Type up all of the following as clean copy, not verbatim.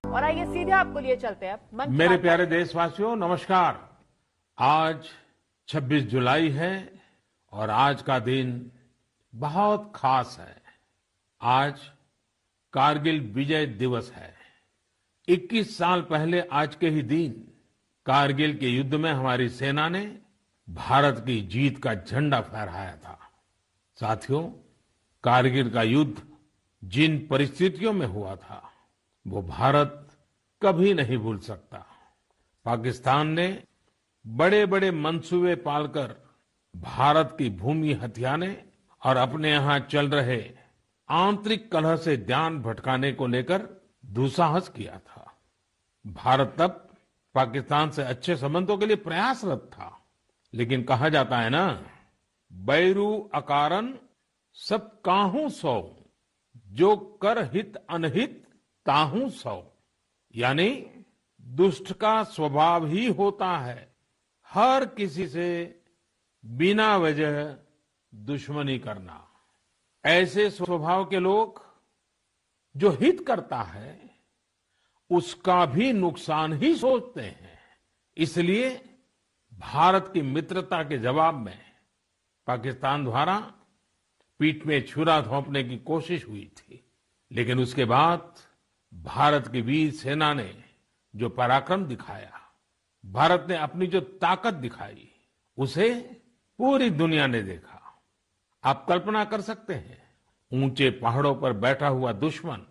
और आइए सीधे आपको लिए चलते हैं मन की मेरे बात प्यारे देशवासियों, नमस्कार। आज 26 जुलाई है और आज का दिन बहुत खास है। आज कारगिल विजय दिवस है। 21 साल पहले आज के ही दिन कारगिल के युद्ध में हमारी सेना ने भारत की जीत का झंडा फहराया था। साथियों, कारगिल का युद्ध जिन परिस्थितियों में हुआ था वो भारत कभी नहीं भूल सकता। पाकिस्तान ने बड़े बड़े मंसूबे पालकर भारत की भूमि हथियाने और अपने यहां चल रहे आंतरिक कलह से ध्यान भटकाने को लेकर दुस्साहस किया था। भारत तब पाकिस्तान से अच्छे संबंधों के लिए प्रयासरत था, लेकिन कहा जाता है ना, बैरू अकारन सब काहू सौ, जो कर हित अनहित ताहू सौ। यानी दुष्ट का स्वभाव ही होता है हर किसी से बिना वजह दुश्मनी करना। ऐसे स्वभाव के लोग जो हित करता है उसका भी नुकसान ही सोचते हैं। इसलिए भारत की मित्रता के जवाब में पाकिस्तान द्वारा पीठ में छुरा घोंपने की कोशिश हुई थी, लेकिन उसके बाद भारत की वीर सेना ने जो पराक्रम दिखाया, भारत ने अपनी जो ताकत दिखाई, उसे पूरी दुनिया ने देखा। आप कल्पना कर सकते हैं, ऊंचे पहाड़ों पर बैठा हुआ दुश्मन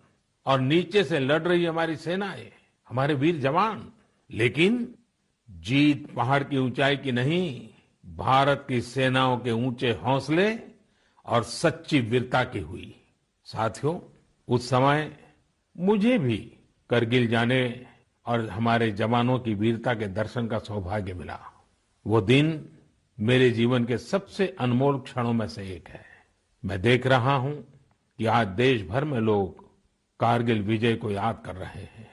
और नीचे से लड़ रही हमारी सेनाएं, हमारे वीर जवान। लेकिन जीत पहाड़ की ऊंचाई की नहीं, भारत की सेनाओं के ऊंचे हौसले और सच्ची वीरता की हुई। साथियों, उस समय मुझे भी करगिल जाने और हमारे जवानों की वीरता के दर्शन का सौभाग्य मिला। वो दिन मेरे जीवन के सबसे अनमोल क्षणों में से एक है। मैं देख रहा हूं कि आज देश भर में लोग कारगिल विजय को याद कर रहे हैं।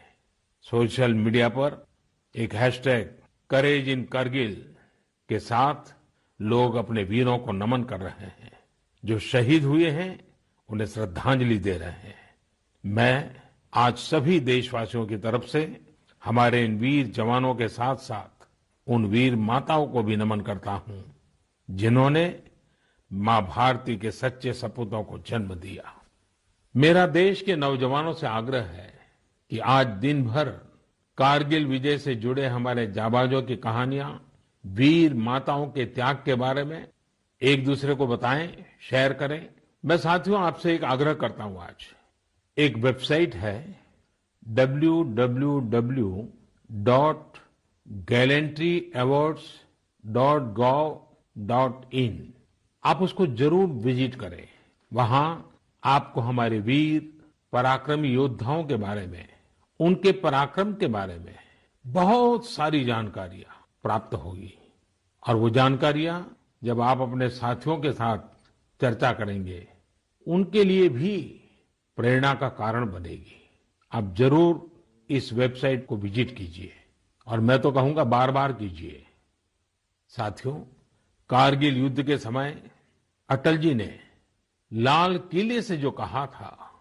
सोशल मीडिया पर एक हैशटैग करेज इन करगिल के साथ लोग अपने वीरों को नमन कर रहे हैं। जो शहीद हुए हैं उन्हें श्रद्धांजलि दे रहे हैं। मैं आज सभी देशवासियों की तरफ से हमारे इन वीर जवानों के साथ साथ उन वीर माताओं को भी नमन करता हूं जिन्होंने मां भारती के सच्चे सपूतों को जन्म दिया। मेरा देश के नौजवानों से आग्रह है कि आज दिन भर कारगिल विजय से जुड़े हमारे जाबाजों की कहानियां, वीर माताओं के त्याग के बारे में एक दूसरे को बताएं, शेयर करें। मैं साथियों आपसे एक आग्रह करता हूं। आज एक वेबसाइट है www.gallantryawards.gov.in। आप उसको जरूर विजिट करें। वहां आपको हमारे वीर पराक्रमी योद्धाओं के बारे में, उनके पराक्रम के बारे में बहुत सारी जानकारियां प्राप्त होगी। और वो जानकारियां जब आप अपने साथियों के साथ चर्चा करेंगे, उनके लिए भी प्रेरणा का कारण बनेगी। आप जरूर इस वेबसाइट को विजिट कीजिए और मैं तो कहूंगा बार बार कीजिए। साथियों, कारगिल युद्ध के समय अटल जी ने लाल किले से जो कहा था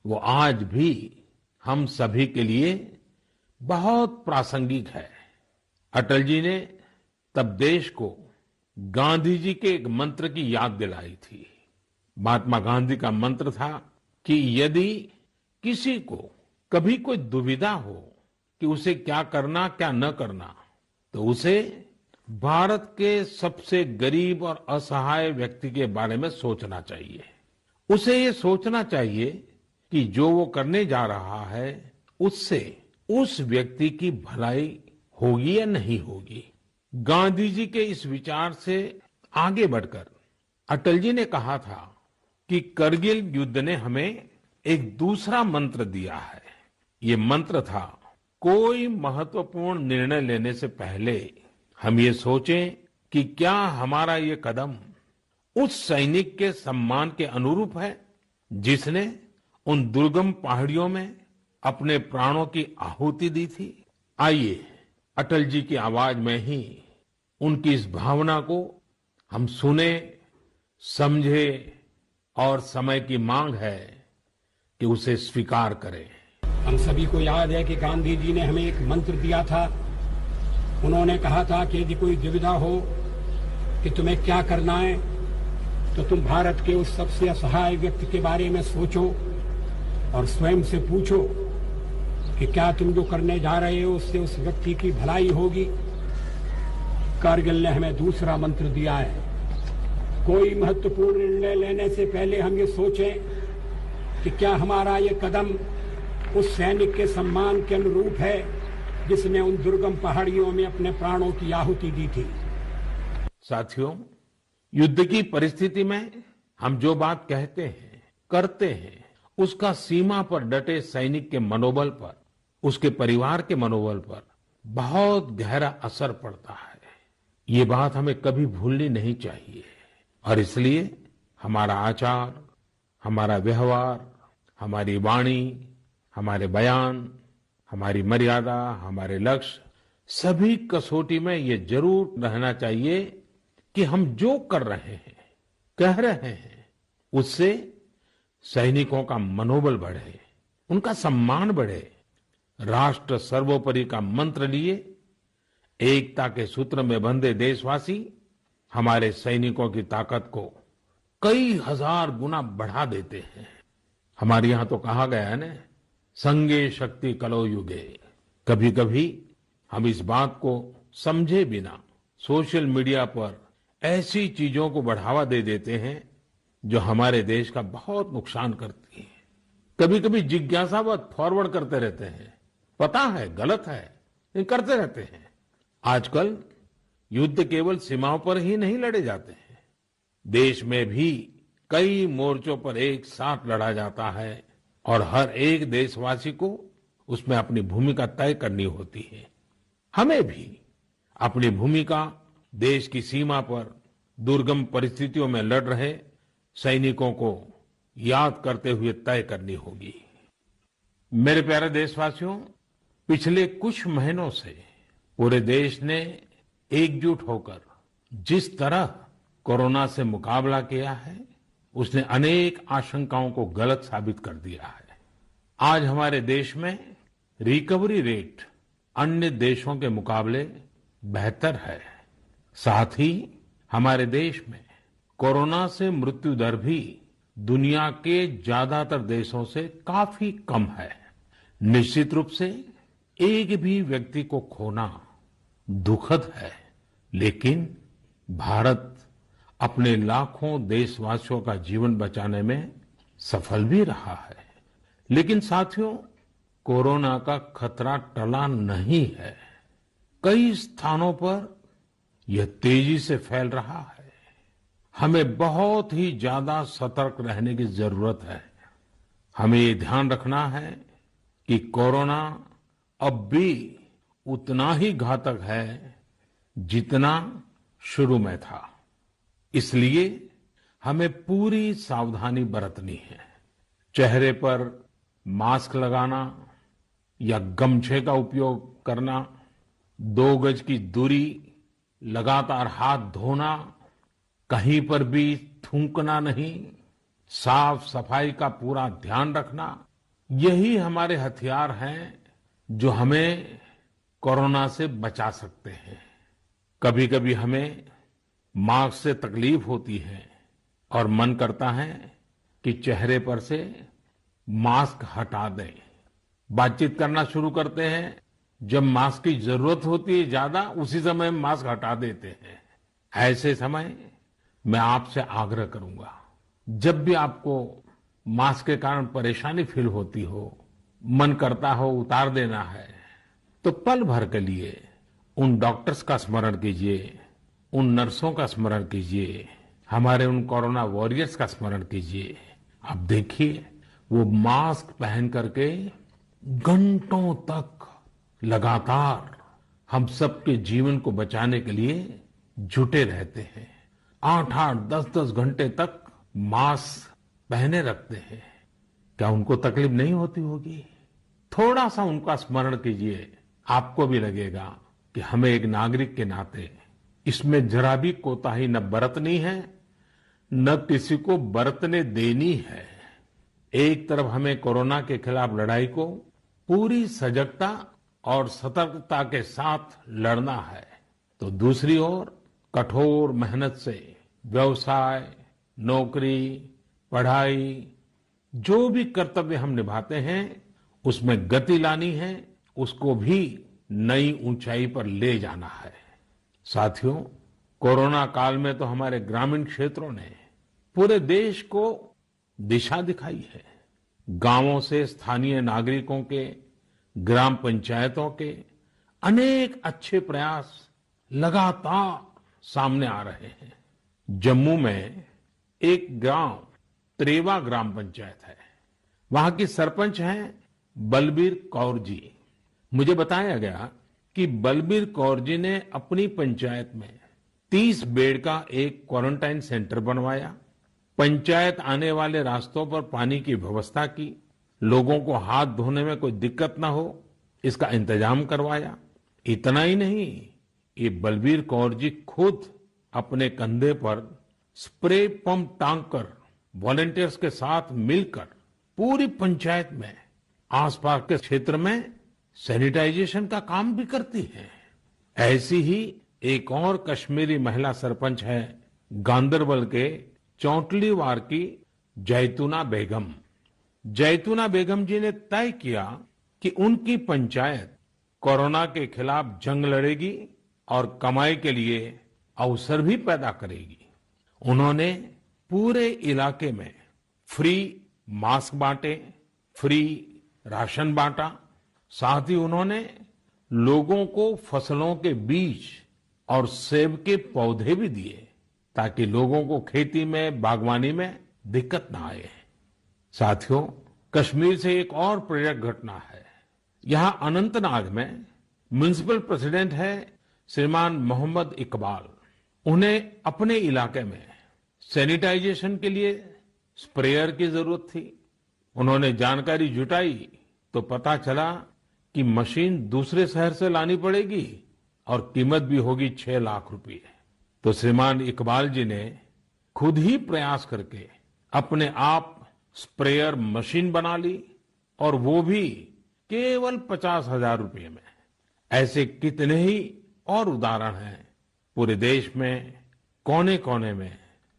वो आज भी हम सभी के लिए बहुत प्रासंगिक है। अटल जी ने तब देश को गांधी जी के एक मंत्र की याद दिलाई थी। महात्मा गांधी का मंत्र था कि यदि किसी को कभी कोई दुविधा हो कि उसे क्या करना क्या न करना, तो उसे भारत के सबसे गरीब और असहाय व्यक्ति के बारे में सोचना चाहिए। उसे ये सोचना चाहिए कि जो वो करने जा रहा है उससे उस व्यक्ति की भलाई होगी या नहीं होगी। गांधी जी के इस विचार से आगे बढ़कर अटल जी ने कहा था कि करगिल युद्ध ने हमें एक दूसरा मंत्र दिया है। ये मंत्र था, कोई महत्वपूर्ण निर्णय लेने से पहले हम ये सोचें कि क्या हमारा ये कदम उस सैनिक के सम्मान के अनुरूप है जिसने उन दुर्गम पहाड़ियों में अपने प्राणों की आहुति दी थी। आइए अटल जी की आवाज में ही उनकी इस भावना को हम सुने, समझे और समय की मांग है कि उसे स्वीकार करें। हम सभी को याद है कि गांधी जी ने हमें एक मंत्र दिया था। उन्होंने कहा था कि यदि कोई दुविधा हो कि तुम्हें क्या करना है, तो तुम भारत के उस सबसे असहाय व्यक्ति के बारे में सोचो और स्वयं से पूछो कि क्या तुम जो करने जा रहे हो उससे उस व्यक्ति की भलाई होगी। कारगिल ने हमें दूसरा मंत्र दिया है, कोई महत्वपूर्ण निर्णय लेने से पहले हम ये सोचें कि क्या हमारा ये कदम उस सैनिक के सम्मान के अनुरूप है जिसने उन दुर्गम पहाड़ियों में अपने प्राणों की आहुति दी थी। साथियों, युद्ध की परिस्थिति में हम जो बात कहते हैं, करते हैं, उसका सीमा पर डटे सैनिक के मनोबल पर, उसके परिवार के मनोबल पर बहुत गहरा असर पड़ता है। ये बात हमें कभी भूलनी नहीं चाहिए और इसलिए हमारा आचार, हमारा व्यवहार, हमारी वाणी, हमारे बयान, हमारी मर्यादा, हमारे लक्ष्य, सभी कसौटी में ये जरूर रहना चाहिए कि हम जो कर रहे हैं, कह रहे हैं, उससे सैनिकों का मनोबल बढ़े, उनका सम्मान बढ़े, राष्ट्र सर्वोपरि का मंत्र लिए एकता के सूत्र में बंधे देशवासी हमारे सैनिकों की ताकत को कई हजार गुना बढ़ा देते हैं। हमारे यहां तो कहा गया है ना, संगे शक्ति कलो युगे। कभी कभी हम इस बात को समझे बिना सोशल मीडिया पर ऐसी चीजों को बढ़ावा दे देते हैं जो हमारे देश का बहुत नुकसान करती है। कभी कभी जिज्ञासावत फॉरवर्ड करते रहते हैं, पता है गलत है लेकिन करते रहते हैं। आजकल युद्ध केवल सीमाओं पर ही नहीं लड़े जाते हैं, देश में भी कई मोर्चों पर एक साथ लड़ा जाता है और हर एक देशवासी को उसमें अपनी भूमिका तय करनी होती है। हमें भी अपनी भूमिका देश की सीमा पर दुर्गम परिस्थितियों में लड़ रहे सैनिकों को याद करते हुए तय करनी होगी। मेरे प्यारे देशवासियों, पिछले कुछ महीनों से पूरे देश ने एकजुट होकर जिस तरह कोरोना से मुकाबला किया है, उसने अनेक आशंकाओं को गलत साबित कर दिया है। आज हमारे देश में रिकवरी रेट अन्य देशों के मुकाबले बेहतर है। साथ ही हमारे देश में कोरोना से मृत्यु दर भी दुनिया के ज्यादातर देशों से काफी कम है। निश्चित रूप से एक भी व्यक्ति को खोना दुखद है, लेकिन भारत अपने लाखों देशवासियों का जीवन बचाने में सफल भी रहा है। लेकिन साथियों, कोरोना का खतरा टला नहीं है। कई स्थानों पर यह तेजी से फैल रहा है। हमें बहुत ही ज्यादा सतर्क रहने की जरूरत है। हमें ये ध्यान रखना है कि कोरोना अब भी उतना ही घातक है जितना शुरू में था। इसलिए हमें पूरी सावधानी बरतनी है। चेहरे पर मास्क लगाना या गमछे का उपयोग करना, 2 गज की दूरी, लगातार हाथ धोना, कहीं पर भी थूकना नहीं, साफ सफाई का पूरा ध्यान रखना, यही हमारे हथियार हैं जो हमें कोरोना से बचा सकते हैं। कभी कभी हमें मास्क से तकलीफ होती है और मन करता है कि चेहरे पर से मास्क हटा दें। बातचीत करना शुरू करते हैं, जब मास्क की जरूरत होती है ज्यादा, उसी समय मास्क हटा देते हैं। ऐसे समय मैं आपसे आग्रह करूंगा, जब भी आपको मास्क के कारण परेशानी फील होती हो, मन करता हो उतार देना है, तो पल भर के लिए उन डॉक्टर्स का स्मरण कीजिए, उन नर्सों का स्मरण कीजिए, हमारे उन कोरोना वॉरियर्स का स्मरण कीजिए। आप देखिए, वो मास्क पहन करके घंटों तक लगातार हम सबके जीवन को बचाने के लिए जुटे रहते हैं। 8-8, 10-10 घंटे तक मास्क पहने रखते हैं। क्या उनको तकलीफ नहीं होती होगी? थोड़ा सा उनका स्मरण कीजिए, आपको भी लगेगा कि हमें एक नागरिक के नाते इसमें जरा भी कोताही न बरतनी है, न किसी को बरतने देनी है। एक तरफ हमें कोरोना के खिलाफ लड़ाई को पूरी सजगता और सतर्कता के साथ लड़ना है, तो दूसरी ओर कठोर मेहनत से व्यवसाय, नौकरी, पढ़ाई, जो भी कर्तव्य हम निभाते हैं उसमें गति लानी है, उसको भी नई ऊंचाई पर ले जाना है। साथियों, कोरोना काल में तो हमारे ग्रामीण क्षेत्रों ने पूरे देश को दिशा दिखाई है। गांवों से स्थानीय नागरिकों के, ग्राम पंचायतों के अनेक अच्छे प्रयास लगातार सामने आ रहे हैं। जम्मू में एक गांव त्रेवा ग्राम पंचायत है। वहां की सरपंच हैं बलबीर कौर जी। मुझे बताया गया कि बलबीर कौर जी ने अपनी पंचायत में 30 बेड का एक क्वारंटाइन सेंटर बनवाया, पंचायत आने वाले रास्तों पर पानी की व्यवस्था की, लोगों को हाथ धोने में कोई दिक्कत ना हो इसका इंतजाम करवाया। इतना ही नहीं, ये बलबीर कौर जी खुद अपने कंधे पर स्प्रे पंप टांग कर वॉलंटियर्स के साथ मिलकर पूरी पंचायत में, आसपास के क्षेत्र में सैनिटाइजेशन का काम भी करती हैं। ऐसी ही एक और कश्मीरी महिला सरपंच है गांदरबल के चौंटलीवार की जैतूना बेगम। जैतूना बेगम जी ने तय किया कि उनकी पंचायत कोरोना के खिलाफ जंग लड़ेगी और कमाई के लिए अवसर भी पैदा करेगी। उन्होंने पूरे इलाके में फ्री मास्क बांटे, फ्री राशन बांटा, साथ ही उन्होंने लोगों को फसलों के बीज और सेब के पौधे भी दिए ताकि लोगों को खेती में, बागवानी में दिक्कत ना आए। साथियों, कश्मीर से एक और प्रेरक घटना है। यहां अनंतनाग में म्युनिसिपल प्रेसिडेंट है श्रीमान मोहम्मद इकबाल। उन्हें अपने इलाके में सैनिटाइजेशन के लिए स्प्रेयर की जरूरत थी। उन्होंने जानकारी जुटाई तो पता चला कि मशीन दूसरे शहर से लानी पड़ेगी और कीमत भी होगी 6 लाख रुपए। तो श्रीमान इकबाल जी ने खुद ही प्रयास करके अपने आप स्प्रेयर मशीन बना ली और वो भी केवल 50,000 रुपए में। ऐसे कितने ही और उदाहरण हैं। पूरे देश में कोने कोने में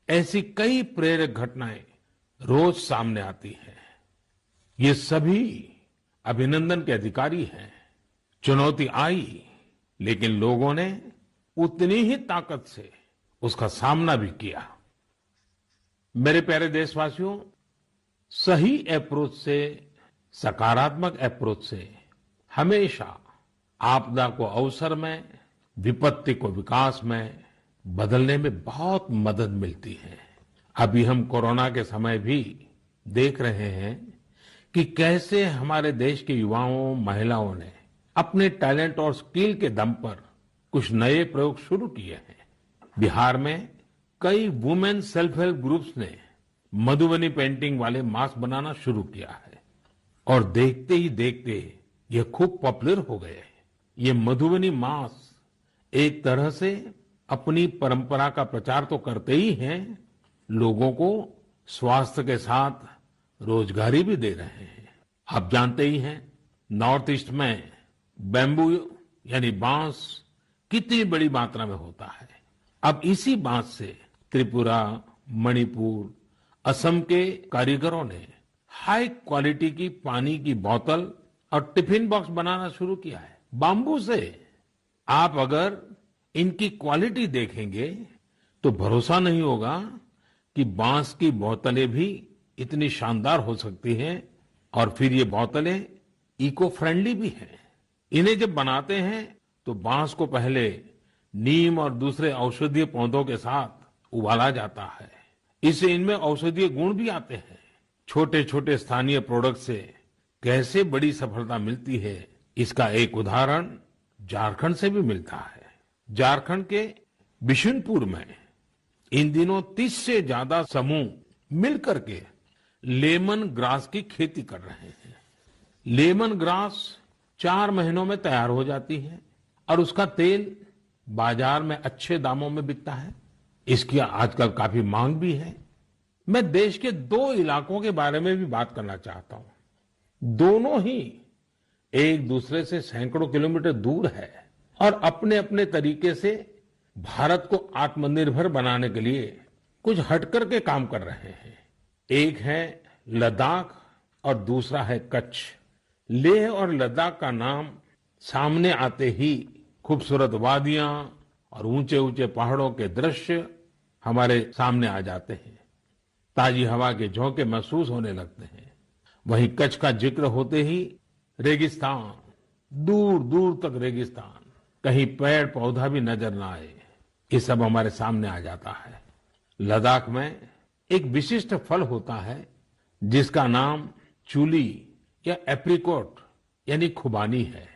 ऐसी कई प्रेरक घटनाएं रोज सामने आती हैं। ये सभी अभिनंदन के अधिकारी हैं। चुनौती आई, लेकिन लोगों ने उतनी ही ताकत से उसका सामना भी किया। मेरे प्यारे देशवासियों, सही अप्रोच से, सकारात्मक अप्रोच से हमेशा आपदा को अवसर में, विपत्ति को विकास में बदलने में बहुत मदद मिलती है। अभी हम कोरोना के समय भी देख रहे हैं कि कैसे हमारे देश के युवाओं, महिलाओं ने अपने टैलेंट और स्किल के दम पर कुछ नए प्रयोग शुरू किए हैं। बिहार में कई वुमेन सेल्फ हेल्प ग्रुप्स ने मधुबनी पेंटिंग वाले मास्क बनाना शुरू किया है और देखते ही देखते ये खूब पॉपुलर हो गए। ये मधुबनी मास्क एक तरह से अपनी परंपरा का प्रचार तो करते ही हैं, लोगों को स्वास्थ्य के साथ रोजगारी भी दे रहे हैं। आप जानते ही हैं, नॉर्थ ईस्ट में बैम्बू यानी बांस कितनी बड़ी मात्रा में होता है। अब इसी बांस से त्रिपुरा, मणिपुर, असम के कारीगरों ने हाई क्वालिटी की पानी की बोतल और टिफिन बॉक्स बनाना शुरू किया है बाम्बू से। आप अगर इनकी क्वालिटी देखेंगे तो भरोसा नहीं होगा कि बांस की बोतलें भी इतनी शानदार हो सकती हैं। और फिर ये बोतलें इको फ्रेंडली भी हैं। इन्हें जब बनाते हैं तो बांस को पहले नीम और दूसरे औषधीय पौधों के साथ उबाला जाता है। इससे इनमें औषधीय गुण भी आते हैं। छोटे छोटे स्थानीय प्रोडक्ट से कैसे बड़ी सफलता मिलती है, इसका एक उदाहरण झारखंड से भी मिलता है। झारखंड के बिशुनपुर में इन दिनों 30 से ज्यादा समूह मिलकर के लेमन ग्रास की खेती कर रहे हैं। लेमन ग्रास 4 महीनों में तैयार हो जाती है और उसका तेल बाजार में अच्छे दामों में बिकता है। इसकी आजकल काफी मांग भी है। मैं देश के 2 इलाकों के बारे में भी बात करना चाहता हूं। दोनों ही एक दूसरे से सैकड़ों किलोमीटर दूर है और अपने अपने तरीके से भारत को आत्मनिर्भर बनाने के लिए कुछ हटकर के काम कर रहे हैं। एक है लद्दाख और दूसरा है कच्छ। लेह और लद्दाख का नाम सामने आते ही खूबसूरत वादियां और ऊंचे ऊंचे पहाड़ों के दृश्य हमारे सामने आ जाते हैं। ताजी हवा के झोंके महसूस होने लगते हैं। वहीं कच्छ का जिक्र होते ही रेगिस्तान, दूर दूर तक रेगिस्तान, कहीं पेड़ पौधा भी नजर ना आए, ये सब हमारे सामने आ जाता है। लद्दाख में एक विशिष्ट फल होता है जिसका नाम चूली या एप्रिकॉट यानी खुबानी है।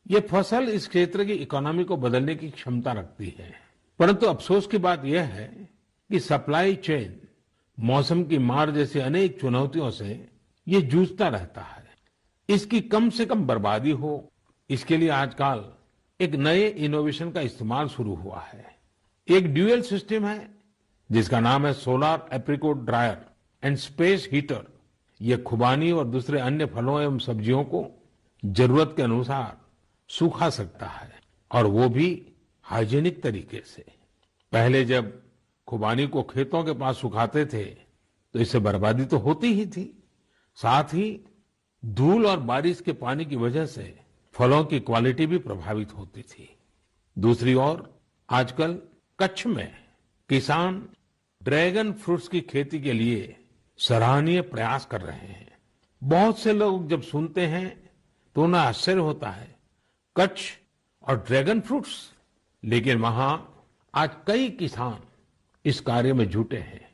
ये फसल इस क्षेत्र की इकोनॉमी को बदलने की क्षमता रखती है, परंतु अफसोस की बात यह है कि सप्लाई चेन, मौसम की मार जैसी अनेक चुनौतियों से ये जूझता रहता है। इसकी कम से कम बर्बादी हो, इसके लिए आजकल एक नए इनोवेशन का इस्तेमाल शुरू हुआ है। एक ड्यूअल सिस्टम है जिसका नाम है solar apricot dryer and space heater. ये खुबानी और दूसरे अन्य फलों एवं सब्जियों को जरूरत के अनुसार सुखा सकता है, और वो भी हाइजीनिक तरीके से। पहले जब खुबानी को खेतों के पास सुखाते थे तो इससे बर्बादी तो होती ही थी, साथ ही धूल और बारिश के पानी की वजह से फलों की क्वालिटी भी प्रभावित होती थी। दूसरी ओर आजकल कच्छ में किसान ड्रैगन फ्रूट्स की खेती के लिए सराहनीय प्रयास कर रहे हैं। बहुत से लोग जब सुनते हैं तो उन्हें आश्चर्य होता है, कच्छ और ड्रैगन फ्रूट्स, लेकिन वहां आज कई किसान इस कार्य में जुटे हैं।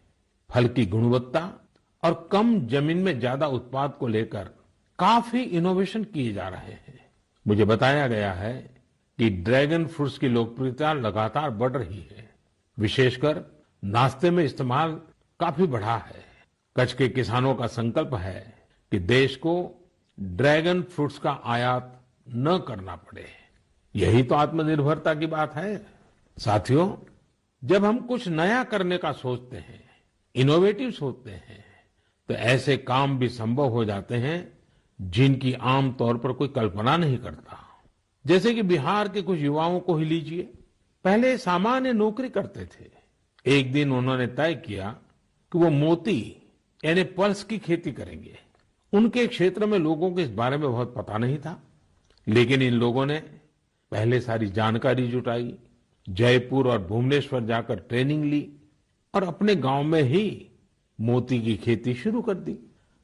फल की गुणवत्ता और कम जमीन में ज्यादा उत्पाद को लेकर काफी इनोवेशन किए जा रहे हैं। मुझे बताया गया है कि ड्रैगन फ्रूट्स की लोकप्रियता लगातार बढ़ रही है, विशेषकर नाश्ते में इस्तेमाल काफी बढ़ा है। कच्छ के किसानों का संकल्प है कि देश को ड्रैगन फ्रूट्स का आयात न करना पड़े। यही तो आत्मनिर्भरता की बात है। साथियों, जब हम कुछ नया करने का सोचते हैं, इनोवेटिव सोचते हैं, तो ऐसे काम भी संभव हो जाते हैं जिनकी आम तौर पर कोई कल्पना नहीं करता। जैसे कि बिहार के कुछ युवाओं को ही लीजिए। पहले सामान्य नौकरी करते थे। एक दिन उन्होंने तय किया कि वो मोती यानी पर्ल्स की खेती करेंगे। उनके क्षेत्र में लोगों को इस बारे में बहुत पता नहीं था, लेकिन इन लोगों ने पहले सारी जानकारी जुटाई, जयपुर और भुवनेश्वर जाकर ट्रेनिंग ली और अपने गांव में ही मोती की खेती शुरू कर दी।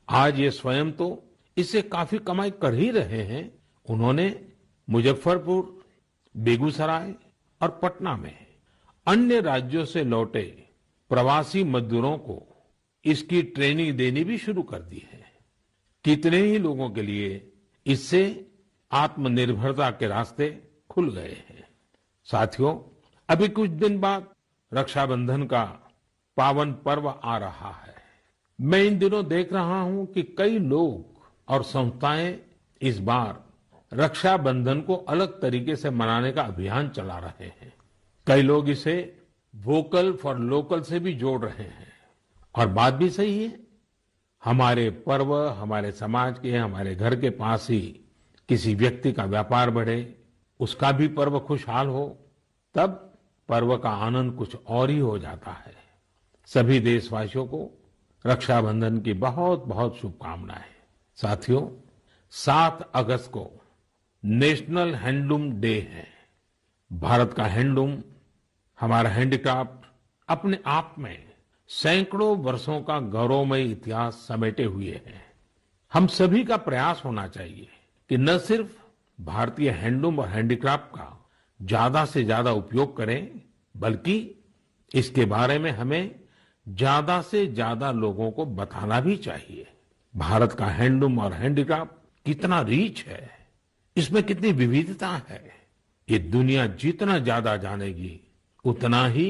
आज ये स्वयं तो इससे काफी कमाई कर ही रहे हैं। उन्होंने मुजफ्फरपुर, बेगूसराय और पटना में अन्य राज्यों से लौटे प्रवासी मजदूरों को इसकी ट्रेनिंग देनी भी शुरू कर दी है। कितने ही लोगों के लिए इससे आत्मनिर्भरता के रास्ते खुल गए हैं। साथियों, अभी कुछ दिन बाद रक्षाबंधन का पावन पर्व आ रहा है। मैं इन दिनों देख रहा हूं कि कई लोग और संस्थाएं इस बार रक्षाबंधन को अलग तरीके से मनाने का अभियान चला रहे हैं। कई लोग इसे वोकल फॉर लोकल से भी जोड़ रहे हैं, और बात भी सही है। हमारे पर्व हमारे समाज के, हमारे घर के पास ही किसी व्यक्ति का व्यापार बढ़े, उसका भी पर्व खुशहाल हो, तब पर्व का आनंद कुछ और ही हो जाता है। सभी देशवासियों को रक्षाबंधन की बहुत बहुत शुभकामनाएं। साथियों, 7 अगस्त को नेशनल हैंडलूम डे है। भारत का हैंडलूम, हमारा हैंडीक्राफ्ट अपने आप में सैकड़ों वर्षों का गौरवमय इतिहास समेटे हुए है। हम सभी का प्रयास होना चाहिए कि न सिर्फ भारतीय हैंडलूम और हैंडीक्राफ्ट का ज्यादा से ज्यादा उपयोग करें, बल्कि इसके बारे में हमें ज्यादा से ज्यादा लोगों को बताना भी चाहिए। भारत का हैंडलूम और हैंडीक्राफ्ट कितना रिच है, इसमें कितनी विविधता है, ये दुनिया जितना ज्यादा जानेगी उतना ही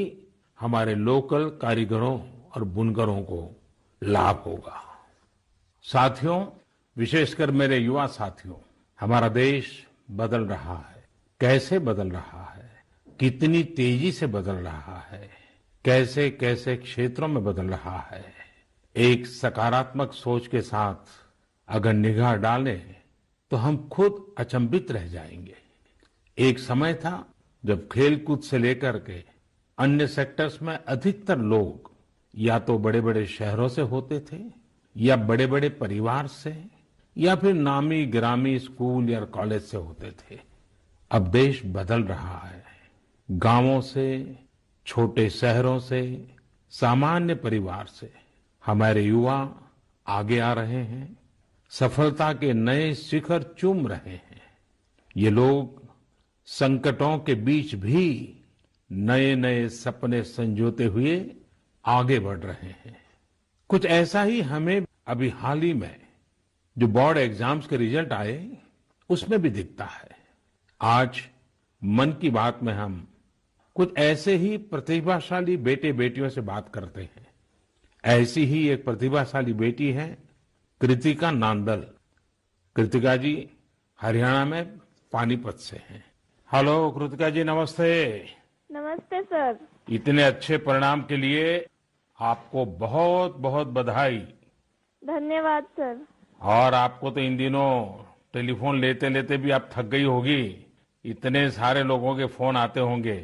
हमारे लोकल कारीगरों और बुनकरों को लाभ होगा। साथियों, विशेषकर मेरे युवा साथियों, हमारा देश बदल रहा है। कैसे बदल रहा है, कितनी तेजी से बदल रहा है, कैसे कैसे क्षेत्रों में बदल रहा है। एक सकारात्मक सोच के साथ अगर निगाह डालें तो हम खुद अचंभित रह जाएंगे। एक समय था जब खेलकूद से लेकर के अन्य सेक्टर्स में अधिकतर लोग या तो बड़े बड़े शहरों से होते थे या बड़े बड़े परिवार से या फिर नामी गिरामी स्कूल या कॉलेज से होते थे। अब देश बदल रहा है। गांवों से, छोटे शहरों से, सामान्य परिवार से हमारे युवा आगे आ रहे हैं, सफलता के नए शिखर चूम रहे हैं। ये लोग संकटों के बीच भी नए नए सपने संजोते हुए आगे बढ़ रहे हैं। कुछ ऐसा ही हमें अभी हाल ही में जो बोर्ड एग्जाम्स के रिजल्ट आए उसमें भी दिखता है। आज मन की बात में हम कुछ ऐसे ही प्रतिभाशाली बेटे बेटियों से बात करते हैं। ऐसी ही एक प्रतिभाशाली बेटी है कृतिका नांदल। कृतिका जी हरियाणा में पानीपत से हैं। हेलो कृतिका जी, नमस्ते। नमस्ते सर। इतने अच्छे परिणाम के लिए आपको बहुत बहुत बधाई। धन्यवाद सर। और आपको तो इन दिनों टेलीफोन लेते लेते भी आप थक गई होगी, इतने सारे लोगों के फोन आते होंगे।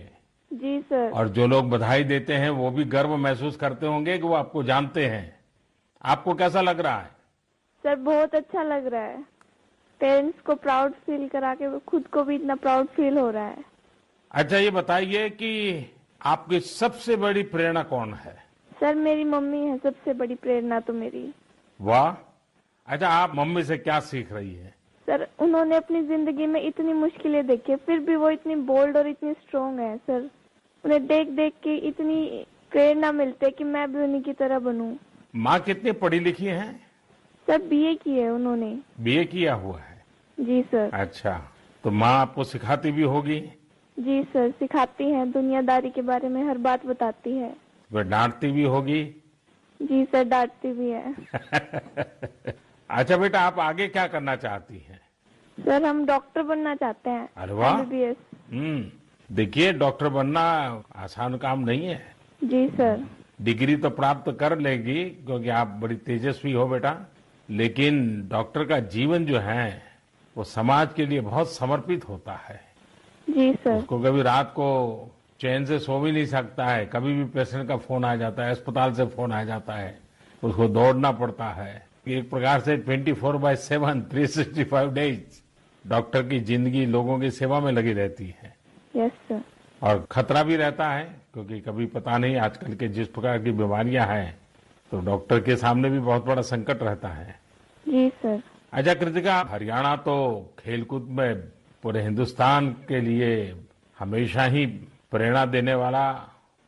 जी सर। और जो लोग बधाई देते हैं वो भी गर्व महसूस करते होंगे कि वो आपको जानते हैं। आपको कैसा लग रहा है? सर बहुत अच्छा लग रहा है। पेरेंट्स को प्राउड फील करा के खुद को भी इतना प्राउड फील हो रहा है। अच्छा, ये बताइए कि आपकी सबसे बड़ी प्रेरणा कौन है? सर मेरी मम्मी है सबसे बड़ी प्रेरणा तो मेरी। वाह। अच्छा, आप मम्मी से क्या सीख रही है? सर उन्होंने अपनी जिंदगी में इतनी मुश्किलें देखी फिर भी वो इतनी बोल्ड और इतनी स्ट्रांग है। सर उन्हें देख देख के इतनी प्रेरणा मिलती है कि मैं भी उन्हीं की तरह बनूं। माँ कितनी पढ़ी लिखी हैं? सर बीए की है उन्होंने। बीए किया हुआ है? जी सर। अच्छा, तो माँ आपको सिखाती भी होगी? जी सर सिखाती हैं, दुनियादारी के बारे में हर बात बताती है। वह डांटती भी होगी? जी सर डांटती भी है। अच्छा बेटा, आप आगे क्या करना चाहती हैं? सर हम डॉक्टर बनना चाहते हैं। अरे वाह। MBBS। देखिए, डॉक्टर बनना आसान काम नहीं है। जी सर। डिग्री तो प्राप्त कर लेगी क्योंकि आप बड़ी तेजस्वी हो बेटा, लेकिन डॉक्टर का जीवन जो है वो समाज के लिए बहुत समर्पित होता है। जी सर। उसको कभी रात को चैन से सो भी नहीं सकता है, कभी भी पेशेंट का फोन आ जाता है, अस्पताल से फोन आ जाता है, उसको दौड़ना पड़ता है। एक प्रकार से 24/7 365 डेज डॉक्टर की जिंदगी लोगों की सेवा में लगी रहती है। Yes sir. और खतरा भी रहता है क्योंकि कभी पता नहीं आजकल के जिस प्रकार की बीमारियां हैं, तो डॉक्टर के सामने भी बहुत बड़ा संकट रहता है। जी सर। अच्छा कृतिका, हरियाणा तो खेलकूद में पूरे हिंदुस्तान के लिए हमेशा ही प्रेरणा देने वाला,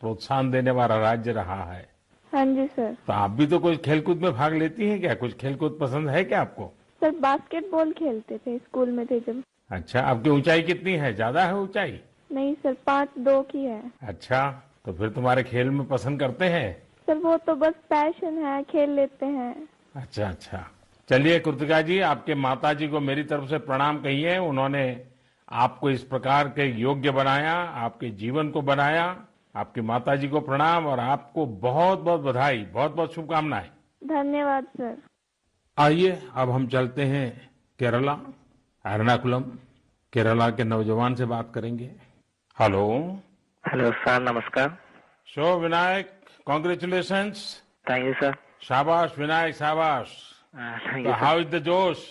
प्रोत्साहन देने वाला राज्य रहा है। हाँ जी सर। तो आप भी तो कोई खेलकूद में भाग लेती हैं क्या? कुछ खेलकूद पसंद है क्या आपको? सर बास्केटबॉल खेलते थे स्कूल में थे जब। अच्छा, आपकी ऊंचाई कितनी है? ज्यादा है ऊंचाई? नहीं सर 5'2" की है। अच्छा, तो फिर तुम्हारे खेल में पसंद करते हैं? सर वो तो बस पैशन है, खेल लेते हैं। अच्छा अच्छा। चलिए कृतिका जी, आपके माता जी को मेरी तरफ से प्रणाम कहिए। उन्होंने आपको इस प्रकार के योग्य बनाया, आपके जीवन को बनाया। आपकी माता जी को प्रणाम और आपको बहुत बहुत बधाई, बहुत बहुत शुभकामनाएं। धन्यवाद सर। आइए अब हम चलते हैं केरला, एर्नाकुलम। केरला के नौजवान से बात करेंगे। हेलो। हेलो सर, नमस्कार। Show Vinayak, congratulations. Thank you sir. शाबाश विनायक, शाबाश। Thank So you how is the Josh?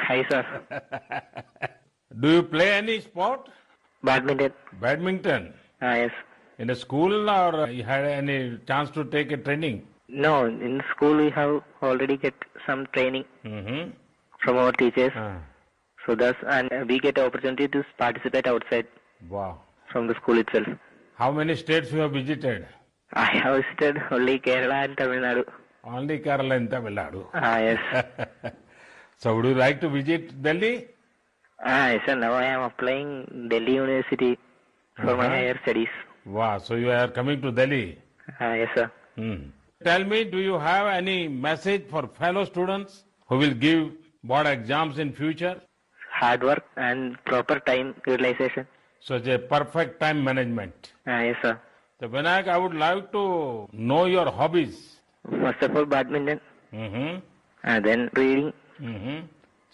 Hi sir. Do you play any sport? Badminton. Badminton? Yes. In a school or you had any chance to take a training? No, in school we have already get some training Mm-hmm. from our teachers. Ah, So thus, and we get opportunity to participate outside wow. from the school itself. How many states you have visited? I have visited only Kerala and Tamil Nadu. Only Kerala and Tamil Nadu. Yes. So would you like to visit Delhi? Yes sir, now I am applying Delhi University for my higher studies. Wow. So you are coming to Delhi. Yes sir. Hmm. Tell me, do you have any message for fellow students who will give board exams in future? Hard work and proper time utilization. Such a perfect time management. Yes sir. So Vinayak, I would like to know your hobbies. First of all, badminton, Mm-hmm. and then reading. Mm-hmm.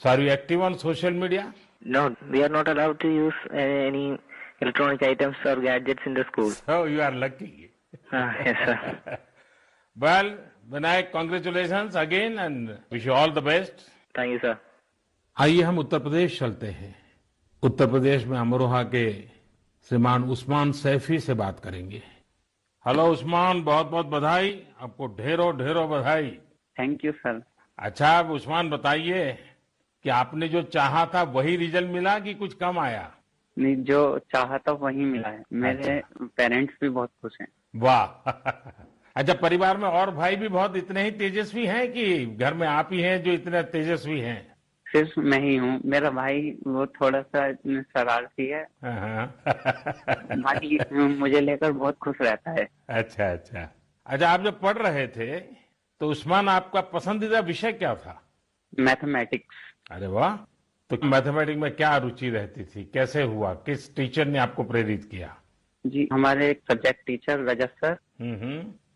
So are you active on social media? No, we are not allowed to use any electronic items or gadgets in the school. So you are lucky. Yes, sir. Well, Vinayak, congratulations again and wish you all the best. Thank you, sir. आइए हम उत्तर प्रदेश चलते हैं। उत्तर प्रदेश में अमरोहा के श्रीमान उस्मान सैफी से बात करेंगे। हेलो उस्मान, बहुत बहुत बधाई, आपको ढेरों ढेरों बधाई। Thank you sir. अच्छा, अब उस्मान बताइए कि आपने जो चाहा था वही रिजल्ट मिला कि कुछ कम आया? नहीं, जो चाहा था वही मिला है। मेरे पेरेंट्स भी बहुत खुश हैं। वाह। अच्छा, परिवार में और भाई भी बहुत इतने ही तेजस्वी हैं कि घर में आप ही हैं जो इतने तेजस्वी हैं? सिर्फ मैं ही हूँ। मेरा भाई वो थोड़ा सा शरारती है। बाकी मुझे लेकर बहुत खुश रहता है। अच्छा अच्छा। अच्छा, आप जब पढ़ रहे थे तो उस्मान आपका पसंदीदा विषय क्या था? मैथमेटिक्स। अरे वाह। तो मैथमेटिक्स में क्या रुचि रहती थी, कैसे हुआ, किस टीचर ने आपको प्रेरित किया? जी, हमारे एक सब्जेक्ट टीचर रजत सर,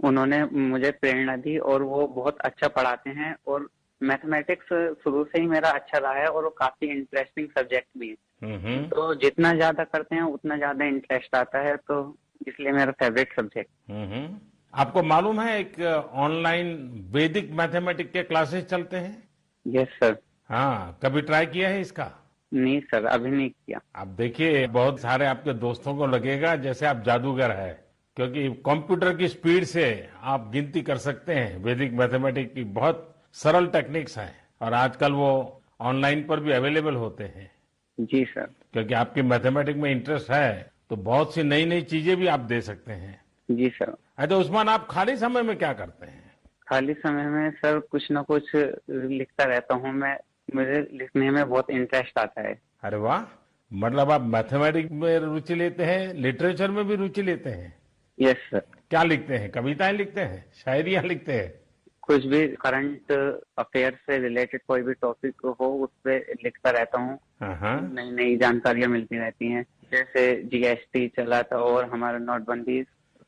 उन्होंने मुझे प्रेरणा दी और वो बहुत अच्छा पढ़ाते हैं और मैथमेटिक्स शुरू से ही मेरा अच्छा रहा है और वो काफी इंटरेस्टिंग सब्जेक्ट भी है। तो जितना ज्यादा करते हैं उतना ज्यादा इंटरेस्ट आता है, तो इसलिए मेरा फेवरेट सब्जेक्ट। आपको मालूम है एक ऑनलाइन वैदिक मैथमेटिक्स के क्लासेस चलते हैं? Yes sir. हाँ, कभी ट्राई किया है इसका? नहीं सर, अभी नहीं किया। आप देखिए, बहुत सारे आपके दोस्तों को लगेगा जैसे आप जादूगर है, क्योंकि कंप्यूटर की स्पीड से आप गिनती कर सकते हैं। वैदिक मैथमेटिक्स की बहुत सरल टेक्निक्स हैं और आजकल वो ऑनलाइन पर भी अवेलेबल होते हैं। जी सर। क्योंकि आपके मैथमेटिक्स में इंटरेस्ट है तो बहुत सी नई नई चीजें भी आप दे सकते हैं। जी सर। अच्छा उस्मान, आप खाली समय में क्या करते हैं? खाली समय में सर कुछ न कुछ लिखता रहता हूँ मैं। मुझे लिखने में बहुत इंटरेस्ट आता है। अरे वाह, मतलब आप मैथमेटिक्स में रुचि लेते हैं, लिटरेचर में भी रुचि लेते हैं? Yes sir. क्या लिखते हैं? कविताएं लिखते हैं, शायरियां लिखते हैं? कुछ भी करंट अफेयर से रिलेटेड कोई भी टॉपिक हो उस पर लिखता रहता हूँ। नई नई जानकारियां मिलती रहती हैं, जैसे जीएसटी चला था और हमारा नोटबंदी,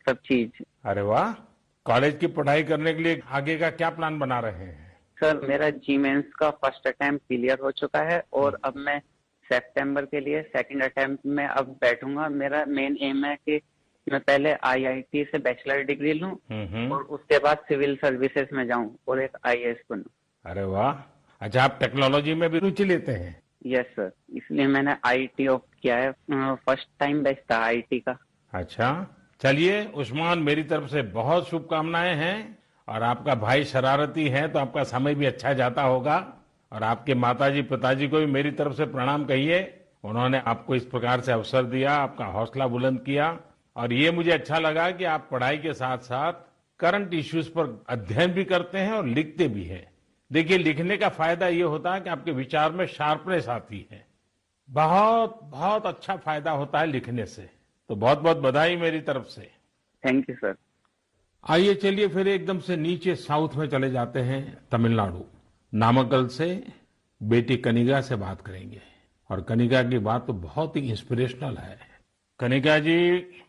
सब चीज। अरे वाह। कॉलेज की पढ़ाई करने के लिए आगे का क्या प्लान बना रहे हैं? सर, मेरा जी मेंस का फर्स्ट अटेम्प्ट क्लियर हो चुका है और अब मैं सितंबर के लिए सेकंड अटेम्प्ट में अब बैठूंगा। मेरा मेन एम है कि मैं पहले आईआईटी से बैचलर डिग्री लूं और उसके बाद सिविल सर्विसेज में जाऊं और एक आईएएस बनूं। अरे वाह। अच्छा, आप टेक्नोलॉजी में भी रुचि लेते हैं? यस सर, इसलिए मैंने आईटी ऑप्ट किया है। फर्स्ट टाइम बैच था आईटी का। अच्छा, चलिए उस्मान, मेरी तरफ से बहुत शुभकामनाएं हैं। और आपका भाई शरारती है तो आपका समय भी अच्छा जाता होगा। और आपके माताजी पिताजी को भी मेरी तरफ से प्रणाम कहिए, उन्होंने आपको इस प्रकार से अवसर दिया, आपका हौसला बुलंद किया। और ये मुझे अच्छा लगा कि आप पढ़ाई के साथ साथ करंट इश्यूज पर अध्ययन भी करते हैं और लिखते भी हैं। देखिए, लिखने का फायदा ये होता है कि आपके विचार में शार्पनेस आती है। बहुत बहुत अच्छा फायदा होता है लिखने से। तो बहुत बहुत बधाई मेरी तरफ से। Thank you sir. आइए चलिए फिर एकदम से नीचे साउथ में चले जाते हैं, तमिलनाडु। नामक्कल से बेटी कनिका से बात करेंगे और कनिका की बात तो बहुत ही इंस्पिरेशनल है। कनिका जी,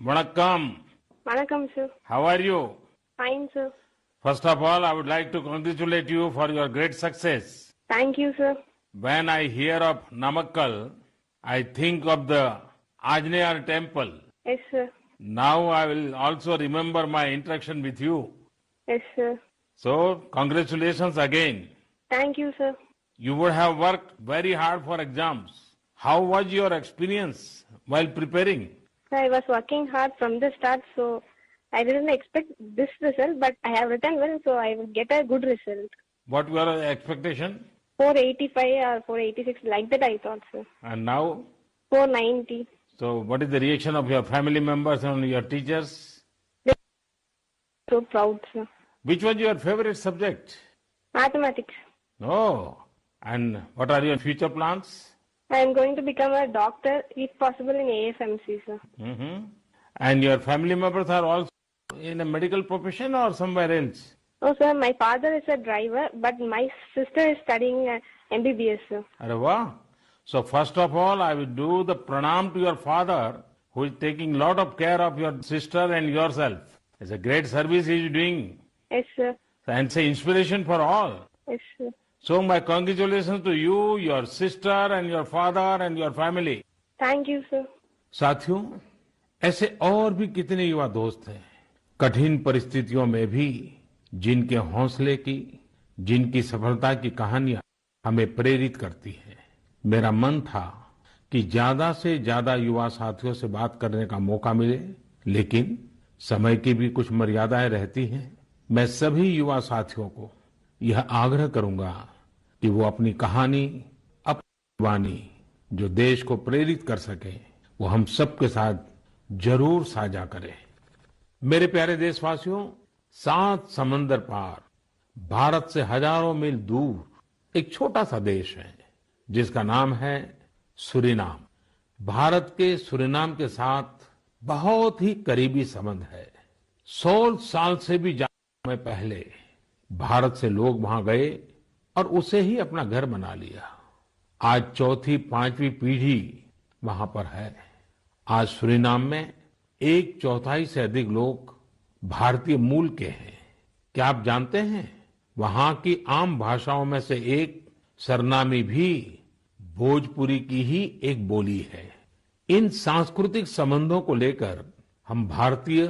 वणक्कम। वणक्कम sir. How are you? Fine sir. First of all, I would like to congratulate you for your great success. Thank you sir. When I hear of Namakkal, I think of the Anjaneya temple. Yes sir. Now I will also remember my interaction with you. Yes sir. So, congratulations again. Thank you sir. You would have worked very hard for exams. How was your experience while preparing? I was working hard from the start, so I didn't expect this result, but I have written well, so I will get a good result. What were your expectation? 485 or 486, like that I thought, sir. And now? 490. So, what is the reaction of your family members and your teachers? So proud, sir. Which was your favorite subject? Mathematics. Oh, and what are your future plans? I am going to become a doctor, if possible, in AFMC, sir. And your family members are also in a medical profession or somewhere else? Oh, sir, my father is a driver, but my sister is studying MBBS, sir. Arre wow. So first of all, I will do the pranam to your father, who is taking lot of care of your sister and yourself. It's a great service he is doing. Yes, sir. And say inspiration for all. Yes, sir. So my congratulations to you, your sister and your father and your family. Thank you sir. साथियों, ऐसे और भी कितने युवा दोस्त हैं कठिन परिस्थितियों में भी जिनके हौसले की, जिनकी सफलता की कहानियां हमें प्रेरित करती हैं। मेरा मन था कि ज्यादा से ज्यादा युवा साथियों से बात करने का मौका मिले, लेकिन समय की भी कुछ मर्यादाएं रहती हैं। मैं सभी युवा साथियों को यह आग्रह करूंगा कि वो अपनी कहानी, अपनी वाणी जो देश को प्रेरित कर सके, वो हम सबके साथ जरूर साझा करें। मेरे प्यारे देशवासियों, 7 समंदर पार भारत से हजारों मील दूर एक छोटा सा देश है जिसका नाम है सूरीनाम। भारत के सूरीनाम के साथ बहुत ही करीबी संबंध है। 100 साल से भी ज्यादा समय पहले भारत से लोग वहां गए और उसे ही अपना घर बना लिया। आज चौथी, 5वीं पीढ़ी वहां पर है। आज सूरीनाम में 1/4 से अधिक लोग भारतीय मूल के हैं। क्या आप जानते हैं, वहां की आम भाषाओं में से एक सरनामी भी भोजपुरी की ही एक बोली है। इन सांस्कृतिक संबंधों को लेकर हम भारतीय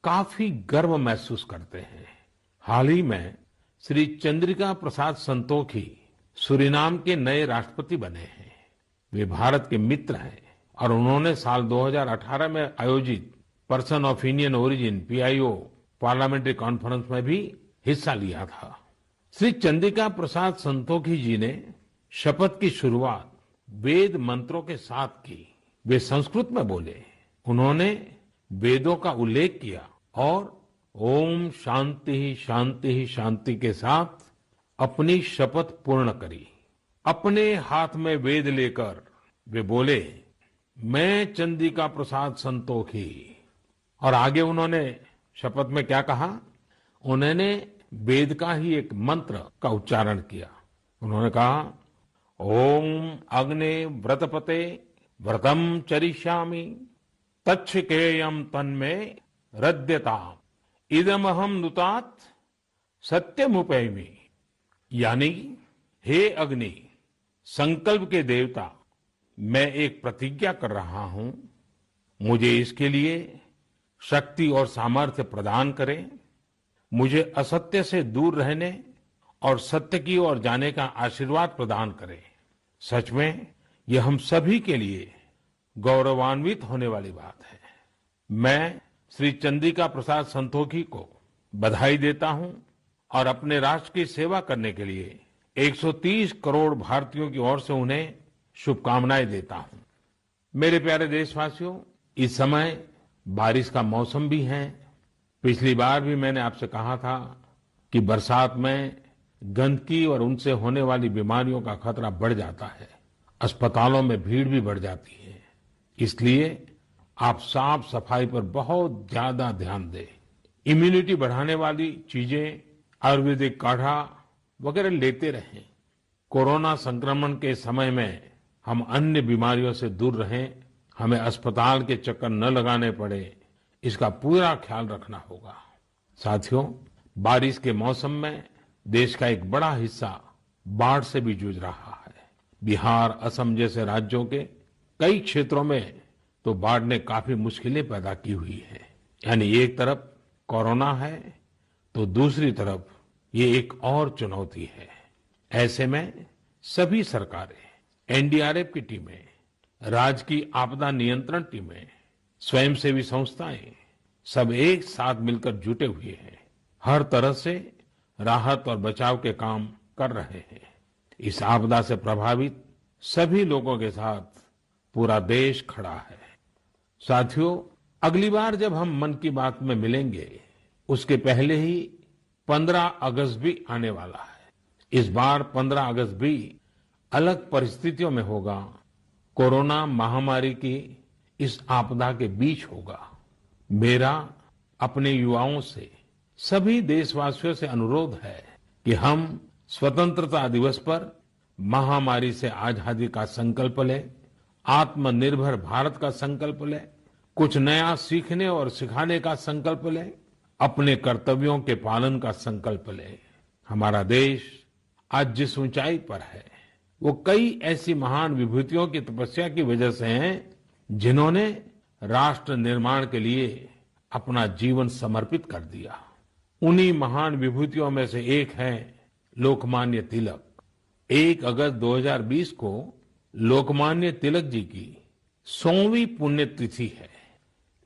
काफी गर्व महसूस करते हैं। हाल ही में श्री चंद्रिका प्रसाद संतोखी सूरीनाम के नए राष्ट्रपति बने हैं। वे भारत के मित्र हैं और उन्होंने साल 2018 में आयोजित person of Indian origin PIO parliamentary conference में भी हिस्सा लिया था। श्री चंद्रिका प्रसाद संतोखी जी ने शपथ की शुरुआत वेद मंत्रों के साथ की। वे संस्कृत में बोले। उन्होंने वेदों का उल्लेख किया और ओम शांति शांति शांति के साथ अपनी शपथ पूर्ण करी। अपने हाथ में वेद लेकर वे बोले, मैं चंद्रिका प्रसाद संतोखी। और आगे उन्होंने शपथ में क्या कहा, उन्होंने वेद का ही एक मंत्र का उच्चारण किया। उन्होंने कहा, ओम अग्ने व्रतपते व्रतम चरिष्यामि तच्छकेयम तन्मे रद्यताम इदमहम नुतात सत्यमुपैमि। यानी, हे अग्नि, संकल्प के देवता, मैं एक प्रतिज्ञा कर रहा हूं, मुझे इसके लिए शक्ति और सामर्थ्य प्रदान करें। मुझे असत्य से दूर रहने और सत्य की ओर जाने का आशीर्वाद प्रदान करें। सच में यह हम सभी के लिए गौरवान्वित होने वाली बात है। मैं श्री चंद्रिका प्रसाद संतोखी को बधाई देता हूं और अपने राष्ट्र की सेवा करने के लिए 130 करोड़ भारतीयों की ओर से उन्हें शुभकामनाएं देता हूं। मेरे प्यारे देशवासियों, इस समय बारिश का मौसम भी है। पिछली बार भी मैंने आपसे कहा था कि बरसात में गंदगी और उनसे होने वाली बीमारियों का खतरा बढ़ जाता है। अस्पतालों में भीड़ भी बढ़ जाती है। इसलिए आप साफ सफाई पर बहुत ज्यादा ध्यान दें। इम्यूनिटी बढ़ाने वाली चीजें, आयुर्वेदिक काढ़ा वगैरह लेते रहें। कोरोना संक्रमण के समय में हम अन्य बीमारियों से दूर रहें। हमें अस्पताल के चक्कर न लगाने पड़े, इसका पूरा ख्याल रखना होगा। साथियों, बारिश के मौसम में देश का एक बड़ा हिस्सा बाढ़ से भी जूझ रहा है। बिहार, असम जैसे राज्यों के कई क्षेत्रों में तो बाढ़ ने काफी मुश्किलें पैदा की हुई है। यानी एक तरफ कोरोना है तो दूसरी तरफ ये एक और चुनौती है। ऐसे में सभी सरकारें, NDRF की टीमें, राज्य की आपदा नियंत्रण टीमें, स्वयंसेवी संस्थाएं सब एक साथ मिलकर जुटे हुए हैं। हर तरह से राहत और बचाव के काम कर रहे हैं। इस आपदा से प्रभावित सभी लोगों के साथ पूरा देश खड़ा है। साथियों, अगली बार जब हम मन की बात में मिलेंगे, उसके पहले ही 15 अगस्त भी आने वाला है। इस बार 15 अगस्त भी अलग परिस्थितियों में होगा। कोरोना महामारी की इस आपदा के बीच होगा। मेरा अपने युवाओं से, सभी देशवासियों से अनुरोध है कि हम स्वतंत्रता दिवस पर महामारी से आजादी का संकल्प लें, आत्मनिर्भर भारत का संकल्प लें, कुछ नया सीखने और सिखाने का संकल्प लें, अपने कर्तव्यों के पालन का संकल्प लें। हमारा देश आज जिस ऊंचाई पर है वो कई ऐसी महान विभूतियों की तपस्या की वजह से हैं जिन्होंने राष्ट्र निर्माण के लिए अपना जीवन समर्पित कर दिया। उन्हीं महान विभूतियों में से एक है लोकमान्य तिलक। 1 अगस्त 2020 को लोकमान्य तिलक जी की 100वीं पुण्यतिथि है।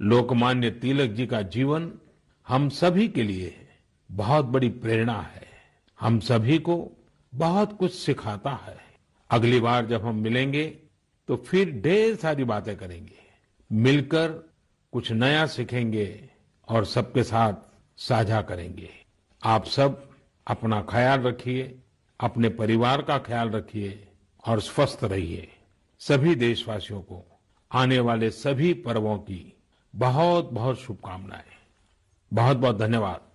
लोकमान्य तिलक जी का जीवन हम सभी के लिए बहुत बड़ी प्रेरणा है, हम सभी को बहुत कुछ सिखाता है। अगली बार जब हम मिलेंगे तो फिर ढेर सारी बातें करेंगे, मिलकर कुछ नया सीखेंगे और सबके साथ साझा करेंगे। आप सब अपना ख्याल रखिए, अपने परिवार का ख्याल रखिए और स्वस्थ रहिए। सभी देशवासियों को आने वाले सभी पर्वों की बहुत बहुत शुभकामनाएं। बहुत बहुत धन्यवाद।